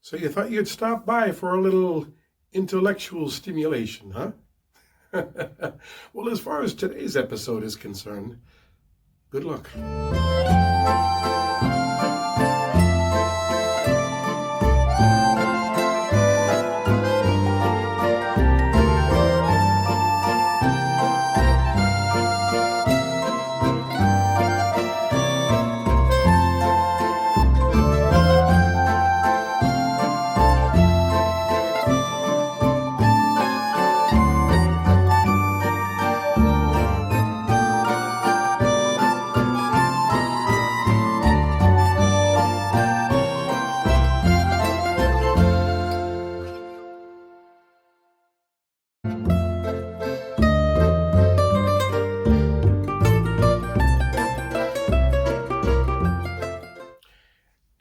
So you thought you'd stop by for a little intellectual stimulation, huh? Well, as far as today's episode is concerned, good luck.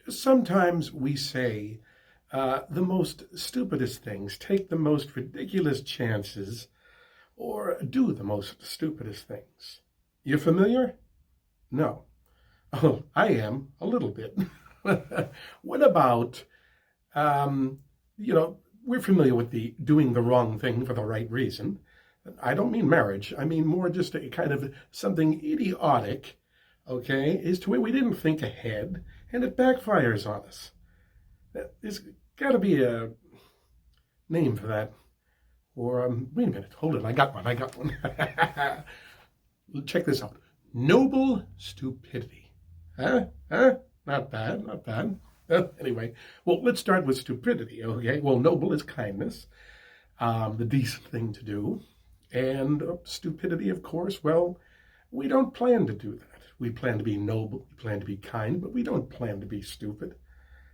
Sometimes we say the most stupidest things, take the most ridiculous chances, or do the most stupidest things. You familiar? No. Oh, I am, a little bit. What about, we're familiar with the doing the wrong thing for the right reason. I don't mean marriage. I mean more just a kind of something idiotic, okay, is to where we didn't think ahead and it backfires on us. There's got to be a name for that. Or, wait a minute, hold it, I got one. Check this out. Noble stupidity. Huh? Not bad. Anyway, well, let's start with stupidity, okay? Well, noble is kindness, the decent thing to do. And stupidity, of course, well, we don't plan to do that. We plan to be noble, we plan to be kind, but we don't plan to be stupid.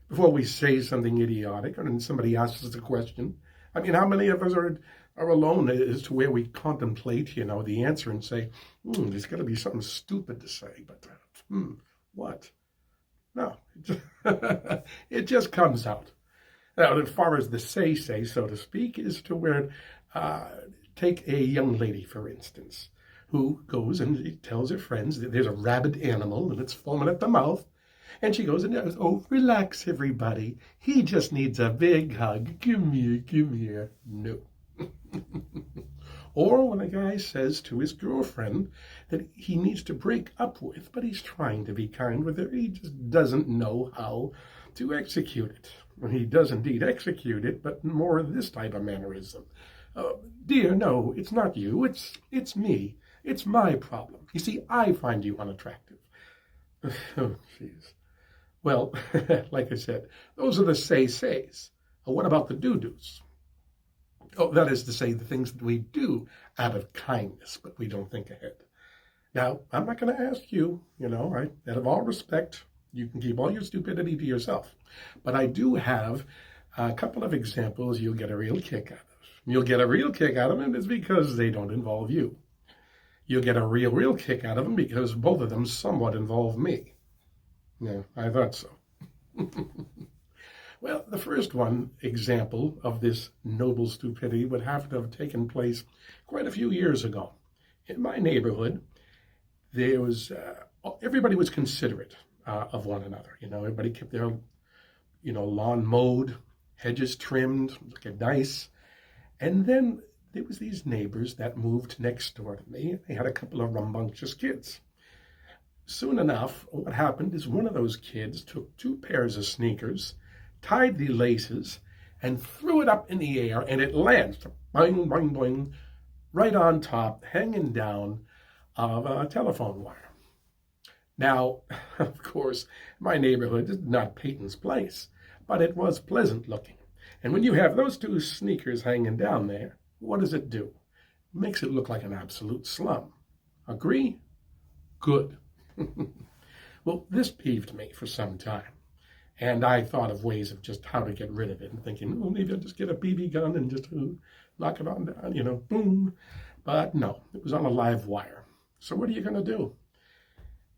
Before we say something idiotic, or then somebody asks us a question, I mean, how many of us are alone as to where we contemplate, the answer and say, there's got to be something stupid to say, but what? No, it just comes out. Now, as far as the say, so to speak, is to where, take a young lady, for instance, who goes and tells her friends that there's a rabid animal and it's foaming at the mouth. And she goes and goes, oh, relax, everybody. He just needs a big hug. Come here. No. Or when a guy says to his girlfriend that he needs to break up with, but he's trying to be kind with her, he just doesn't know how to execute it. Well, he does indeed execute it, but more of this type of mannerism. Dear, no, it's not you. It's me. It's my problem. You see, I find you unattractive. Oh, jeez. Well, like I said, those are the say-says. What about the do-dos? Oh, that is to say, the things that we do out of kindness, but we don't think ahead. Now, I'm not going to ask you, out of all respect, you can keep all your stupidity to yourself. But I do have a couple of examples you'll get a real kick out of. You'll get a real kick out of them, and it's because they don't involve you. You'll get a real kick out of them because both of them somewhat involve me. Yeah, I thought so. Well, the first example of this noble stupidity would have to have taken place quite a few years ago. In my neighborhood, there was, everybody was considerate of one another. Everybody kept their, lawn mowed, hedges trimmed, looking nice. And then there was these neighbors that moved next door to me. They had a couple of rambunctious kids. Soon enough, what happened is one of those kids took 2 pairs of sneakers, tied the laces, and threw it up in the air, and it landed, boing, boing, boing, right on top, hanging down of a telephone wire. Now, of course, my neighborhood is not Peyton's Place, but it was pleasant looking. And when you have those 2 sneakers hanging down there, what does it do? It makes it look like an absolute slum. Agree? Good. Well, this peeved me for some time. And I thought of ways of just how to get rid of it and thinking, maybe I'll just get a BB gun and just knock it on down, boom. But no, it was on a live wire. So what are you going to do?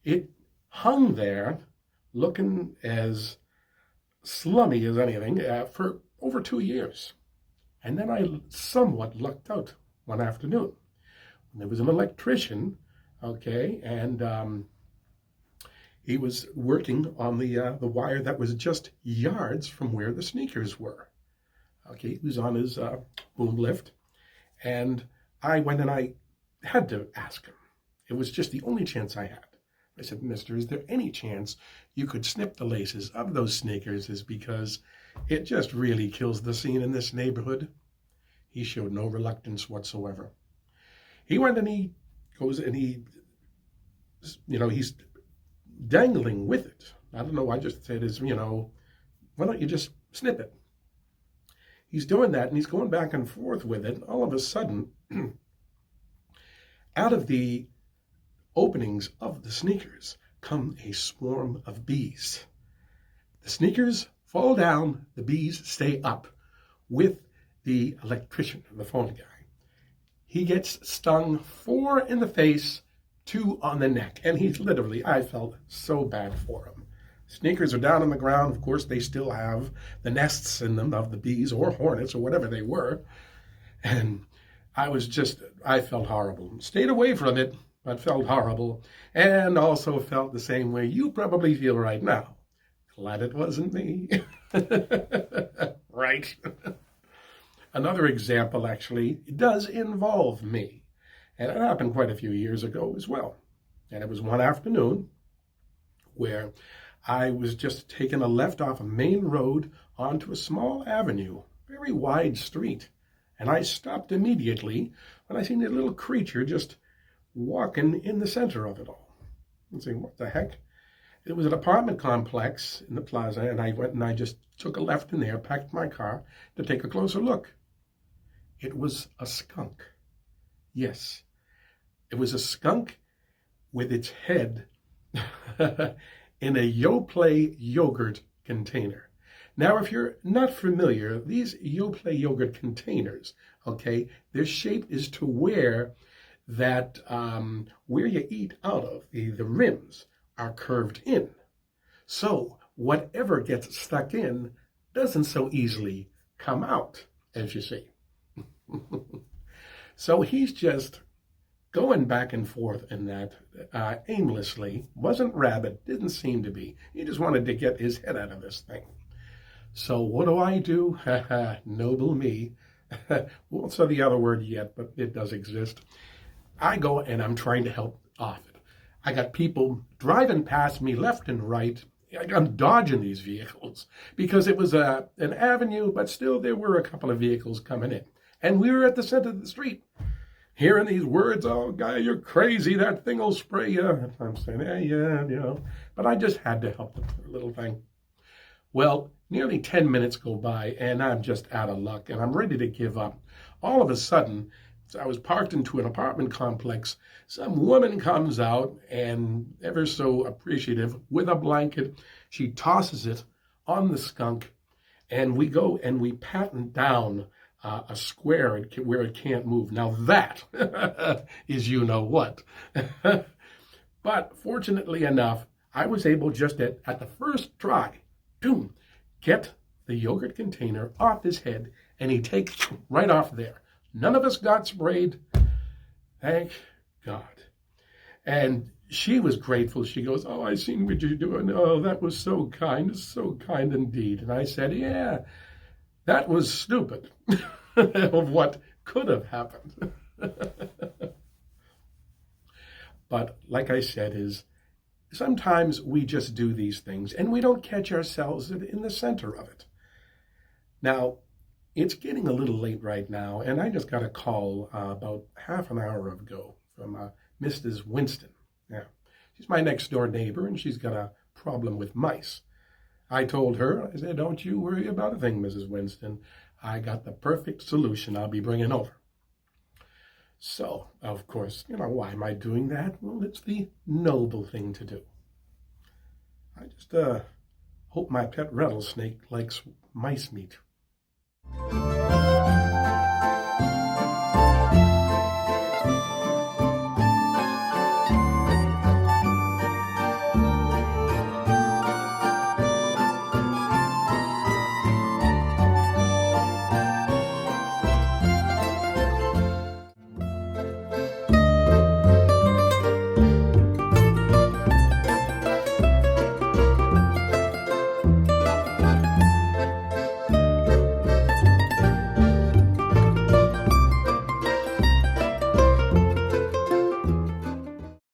It hung there looking as slummy as anything for over 2 years. And then I somewhat lucked out one afternoon. There was an electrician, okay, and He was working on the wire that was just yards from where the sneakers were. Okay, he was on his boom lift, and I went and I had to ask him. It was just the only chance I had. I said, "Mister, is there any chance you could snip the laces of those sneakers? Is because it just really kills the scene in this neighborhood." He showed no reluctance whatsoever. He went and he goes and he's dangling with it. I don't know. I just said, why don't you just snip it? He's doing that and he's going back and forth with it. All of a sudden, out of the openings of the sneakers come a swarm of bees. The sneakers fall down, the bees stay up with the electrician, the phone guy. He gets stung 4 in the face, 2 on the neck, and he's literally, I felt so bad for him. Sneakers are down on the ground. Of course, they still have the nests in them of the bees or hornets or whatever they were. And I felt horrible. Stayed away from it, but felt horrible, and also felt the same way you probably feel right now. Glad it wasn't me. Right? Another example, actually, does involve me. And it happened quite a few years ago as well. And it was one afternoon where I was just taking a left off a main road onto a small avenue, very wide street. And I stopped immediately when I seen a little creature just walking in the center of it all. I'm saying, what the heck? It was an apartment complex in the plaza, and I went and I just took a left in there, packed my car to take a closer look. It was a skunk. Yes, it was a skunk with its head in a Yoplait yogurt container. Now, if you're not familiar, these Yoplait yogurt containers, okay, their shape is to where you eat out of, the rims are curved in. So whatever gets stuck in doesn't so easily come out, as you see. So he's just going back and forth in that aimlessly. Wasn't rabid, didn't seem to be. He just wanted to get his head out of this thing. So what do? Noble me. Won't say the other word yet, but it does exist. I go and I'm trying to help off it. I got people driving past me left and right. I'm dodging these vehicles because it was an avenue, but still there were a couple of vehicles coming in. And we were at the center of the street, hearing these words, "Oh, guy, you're crazy. That thing will spray you." I'm saying, yeah. But I just had to help the little thing. Well, nearly 10 minutes go by, and I'm just out of luck, and I'm ready to give up. All of a sudden, I was parked into an apartment complex. Some woman comes out, and ever so appreciative, with a blanket, she tosses it on the skunk, and we go and we patent down a square where it can't move. Now that is what. But fortunately enough, I was able just at the first try, get the yogurt container off his head, and he takes right off there. None of us got sprayed. Thank God. And she was grateful. She goes, "Oh, I seen what you're doing. Oh, that was so kind indeed." And I said, "Yeah, that was stupid of what could have happened." But like I said, sometimes we just do these things and we don't catch ourselves in the center of it. Now, it's getting a little late right now, and I just got a call about half an hour ago from Mrs. Winston. Yeah, she's my next door neighbor, and she's got a problem with mice. I told her, I said, "Don't you worry about a thing, Mrs. Winston. I got the perfect solution I'll be bringing over." So, of course, why am I doing that? Well, it's the noble thing to do. I just hope my pet rattlesnake likes mice meat.